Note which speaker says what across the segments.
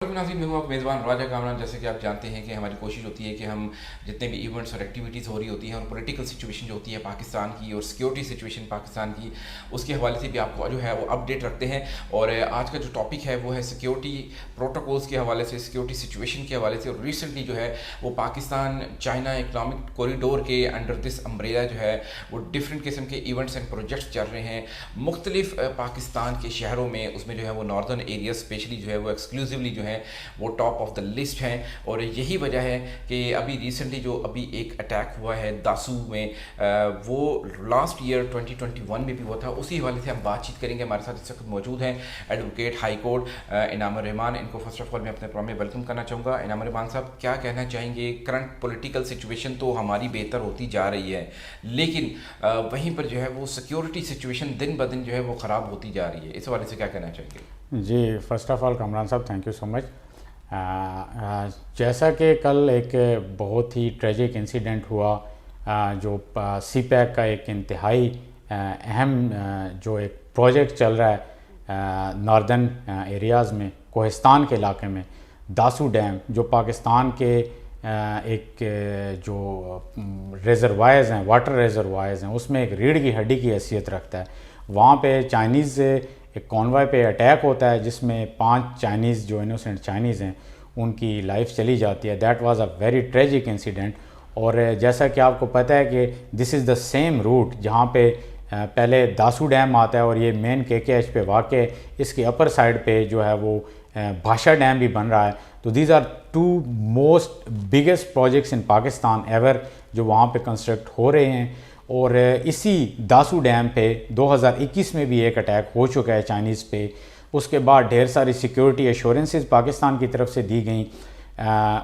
Speaker 1: محترم ناظرین، میں ہوں آپ میزبان راجہ کامران. جیسے کہ آپ جانتے ہیں کہ ہماری کوشش ہوتی ہے کہ ہم جتنے بھی ایونٹس اور ایکٹیویٹیز ہو رہی ہوتی ہیں اور پولیٹیکل سچویشن جو ہوتی ہے پاکستان کی اور سیکورٹی سچویشن پاکستان کی، اس کے حوالے سے بھی آپ کو جو ہے وہ اپڈیٹ رکھتے ہیں. اور آج کا جو ٹاپک ہے وہ ہے سیکورٹی پروٹوکولز کے حوالے سے، سیکورٹی سچویشن کے حوالے سے. اور ریسنٹلی جو ہے وہ پاکستان چائنا اکنامک کوریڈور کے انڈر دس امبریلا جو ہے وہ ڈفرینٹ قسم کے ایونٹس اینڈ پروجیکٹس چل رہے ہیں مختلف پاکستان کے شہروں میں. اس میں جو ہے وہ ناردرن ایریا اسپیشلی جو ہے وہ ایکسکلوزیولی جو ہے وہ ٹاپ آف دا لسٹ ہیں. اور یہی وجہ ہے کہ ابھی ریسنٹلی جو ایک اٹیک ہوا ہے داسو میں، وہ لاسٹ ایئر 2021 میں بھی ہوا تھا. اسی حوالے سے ہم بات چیت کریں گے. ہمارے ساتھ اس وقت موجود ہیں ایڈوکیٹ ہائی کورٹ انعام الرحمان. ان کو فرسٹ آف آل میں اپنے پروگرام میں ویلکم کرنا چاہوں گا. انعام الرحمان صاحب، کیا کہنا چاہیں گے؟ کرنٹ پولیٹیکل سچویشن تو ہماری بہتر ہوتی جا رہی ہے، لیکن وہیں پر جو ہے وہ سیکورٹی سچویشن دن بدن جو ہے وہ خراب ہوتی جا رہی ہے. اس حوالے سے کیا کہنا چاہیں گے؟
Speaker 2: جی، فرسٹ آف آل کامران صاحب تھینک یو سو مچ. جیسا کہ کل ایک بہت ہی ٹریجک انسیڈنٹ ہوا جو سی پیک کا ایک انتہائی اہم جو ایک پروجیکٹ چل رہا ہے ناردرن ایریاز میں، کوہستان کے علاقے میں، داسو ڈیم جو پاکستان کے ایک جو ریزروائرز ہیں، واٹر ریزروائرز ہیں، اس میں ایک ریڑھ کی ہڈی کی حیثیت رکھتا ہے. وہاں پہ چائنیز ایک کانوائے پہ اٹیک ہوتا ہے جس میں 5 چائنیز جو انوسینٹ چائنیز ہیں ان کی لائف چلی جاتی ہے. That was a very tragic incident. اور جیسا کہ آپ کو پتہ ہے کہ دس از دا سیم روٹ جہاں پہ پہلے داسو ڈیم آتا ہے اور یہ مین KKH پہ واقع ہے. اس کے اپر سائڈ پہ جو ہے وہ بھاشا ڈیم بھی بن رہا ہے. تو these are 2 most biggest projects in Pakistan ever جو وہاں پہ کنسٹرکٹ ہو رہے ہیں. اور اسی داسو ڈیم پہ 2021 میں بھی ایک اٹیک ہو چکا ہے چائنیز پہ. اس کے بعد ڈھیر ساری سیکیورٹی ایشورنسز پاکستان کی طرف سے دی گئیں.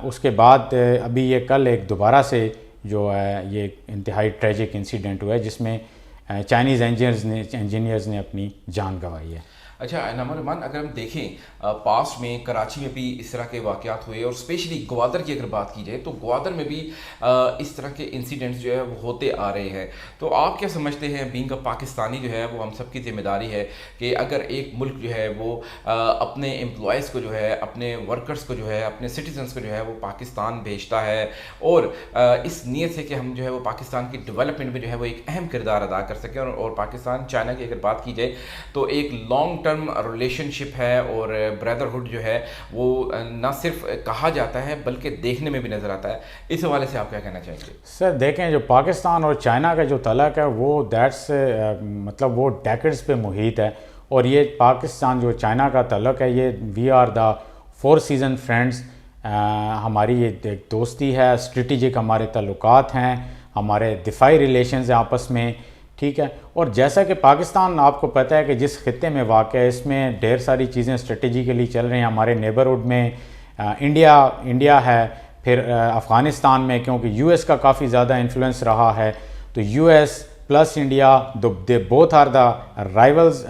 Speaker 2: اس کے بعد ابھی یہ کل ایک دوبارہ سے جو ہے یہ انتہائی ٹریجک انسیڈنٹ ہوا ہے جس میں چائنیز انجینئرز نے اپنی جان گنوائی ہے.
Speaker 1: اچھا انعام الرحمان، اگر ہم دیکھیں پاسٹ میں کراچی میں بھی اس طرح کے واقعات ہوئے، اور اسپیشلی گوادر کی اگر بات کی جائے تو گوادر میں بھی اس طرح کے انسیڈنٹس جو ہے وہ ہوتے آ رہے ہیں. تو آپ کیا سمجھتے ہیں بینگ اے پاکستانی جو ہے وہ ہم سب کی ذمہ داری ہے کہ اگر ایک ملک جو ہے وہ اپنے امپلائز کو جو ہے، اپنے ورکرز کو جو ہے، اپنے سٹیزنس کو جو ہے وہ پاکستان بھیجتا ہے اور اس نیت سے کہ ہم جو ہے وہ پاکستان کی ڈیولپمنٹ میں جو ہے وہ ایک اہم کردار ادا کر سکیں. اور پاکستان چائنا کی اگر بات کی جائے تو ایک لانگ ٹرم ریلیشن شپ ہے اور بردرہڈ جو ہے وہ نہ صرف کہا جاتا ہے بلکہ دیکھنے میں بھی نظر آتا ہے. اس حوالے سے آپ کیا کہنا چاہیں گے؟
Speaker 2: سر دیکھیں، جو پاکستان اور چائنا کا جو تعلق ہے وہ مطلب وہ ڈیکڈز پہ محیط ہے. اور یہ پاکستان جو چائنا کا تعلق ہے یہ we are the 4 season friends. ہماری یہ ایک دوستی ہے، اسٹریٹجک ہمارے تعلقات ہیں، ہمارے دفاعی ریلیشنز ہیں آپس میں، ٹھیک ہے. اور جیسا کہ پاکستان آپ کو پتہ ہے کہ جس خطے میں واقع ہے اس میں ڈھیر ساری چیزیں اسٹریٹجیکلی چل رہی ہیں. ہمارے نیبرہڈ میں انڈیا ہے، پھر افغانستان میں کیونکہ US کا کافی زیادہ انفلوئنس رہا ہے. تو US plus India they both are the rivals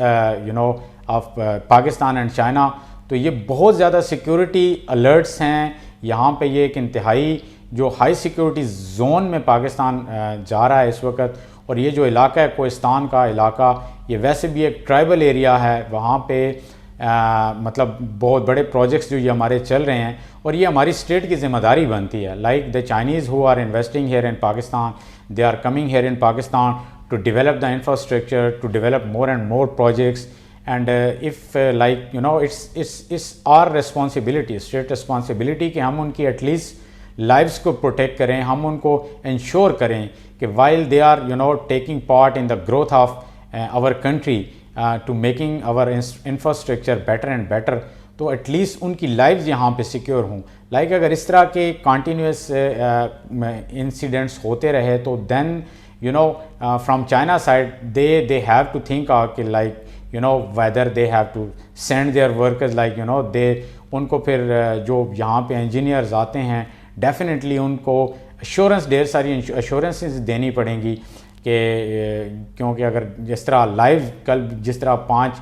Speaker 2: of Pakistan and China. تو یہ بہت زیادہ سیکیورٹی الرٹس ہیں یہاں پہ. یہ ایک انتہائی جو ہائی سیکیورٹی زون میں پاکستان جا رہا ہے اس وقت. اور یہ جو علاقہ ہے کوہستان کا علاقہ، یہ ویسے بھی ایک ٹرائبل ایریا ہے. وہاں پہ مطلب بہت بڑے پروجیکٹس جو یہ ہمارے چل رہے ہیں اور یہ ہماری اسٹیٹ کی ذمہ داری بنتی ہے. Like the Chinese who are investing here in Pakistan, they are coming here in Pakistan to develop the infrastructure, to develop more and more projects. And if like it's our responsibility, state responsibility کہ ہم ان کی at least lives کو protect کریں. ہم ان کو ensure کریں کہ while they are taking part in the growth of our country to making our infrastructure better and better, تو ایٹ لیسٹ ان کی لائفز یہاں پہ سیکیور ہوں. لائک اگر اس طرح کے کنٹینیوس انسیڈنٹس ہوتے رہے تو then from China side they have to think کہ like whether they have to send their workers like ان کو پھر جو یہاں پہ انجینئرز آتے ہیں ڈیفینیٹلی ان کو ڈھیر ساری ایشورنسز دینی پڑیں گی کہ کیونکہ اگر جس طرح لائف کل جس طرح 5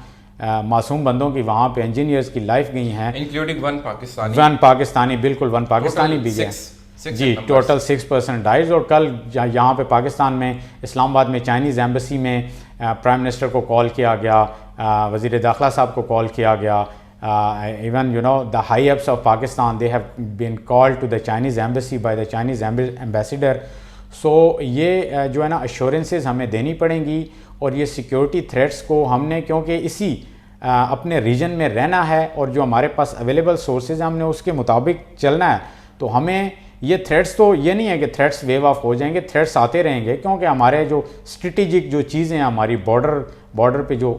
Speaker 2: معصوم بندوں کی وہاں پہ انجینئرز کی لائف گئی ہیں
Speaker 1: انکلوڈنگ 1
Speaker 2: پاکستانی بالکل 1 پاکستانی بھی گیا جی، ٹوٹل 6% ڈائز. اور کل یہاں پہ پاکستان میں اسلام آباد میں چائنیز ایمبیسی میں پرائم منسٹر کو کال کیا گیا، وزیر داخلہ صاحب کو کال کیا گیا، even the high ups of Pakistan, they have been called to the Chinese embassy by the Chinese ambassador. So یہ جو ہے نا assurances ہمیں دینی پڑیں گی, اور یہ سیکیورٹی تھریٹس کو ہم نے, کیونکہ اسی اپنے ریجن میں رہنا ہے اور جو ہمارے پاس اویلیبل سورسز ہیں ہم نے اس کے مطابق چلنا ہے, تو ہمیں یہ تھریٹس, تو یہ نہیں ہے کہ تھریٹس ویو آف ہو جائیں گے, تھریٹس آتے رہیں گے, کیونکہ ہمارے جو اسٹریٹجک جو چیزیں ہیں, ہماری بارڈر پہ جو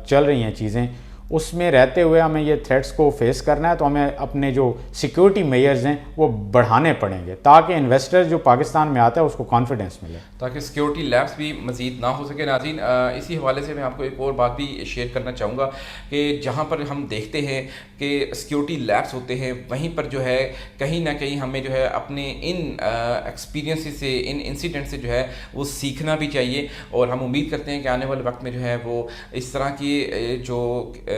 Speaker 2: چل رہی ہیں چیزیں, اس میں رہتے ہوئے ہمیں یہ تھریٹس کو فیس کرنا ہے, تو ہمیں اپنے جو سیکیورٹی میئرز ہیں وہ بڑھانے پڑیں گے تاکہ انویسٹر جو پاکستان میں آتا ہے اس کو کانفیڈنس ملے,
Speaker 1: تاکہ سیکیورٹی لیپس بھی مزید نہ ہو سکے. ناظرین, اسی حوالے سے میں آپ کو ایک اور بات بھی شیئر کرنا چاہوں گا کہ جہاں پر ہم دیکھتے ہیں کہ سیکیورٹی لیپس ہوتے ہیں, وہیں پر جو ہے کہیں نہ کہیں ہمیں جو ہے اپنے ان ایکسپیرینس سے, ان انسیڈنٹ سے جو ہے وہ سیکھنا بھی چاہیے, اور ہم امید کرتے ہیں کہ آنے والے وقت میں جو ہے وہ اس طرح کی جو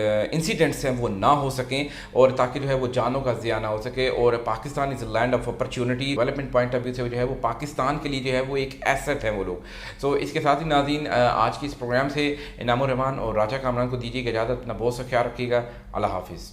Speaker 1: انسیڈنٹس ہیں وہ نہ ہو سکیں, اور تاکہ جو ہے وہ جانوں کا ضیاع نہ ہو سکے. اور Pakistan is a land of opportunity, development point of view سے جو ہے وہ پاکستان کے لیے جو ہے وہ ایک ایسٹ ہے وہ لوگ. سو اس کے ساتھ ہی ناظرین, آج کی اس پروگرام سے انعام الرحمان اور راجہ کامران کو دیجیے گا اجازت. اپنا بہت سا خیال رکھیے گا. اللہ حافظ.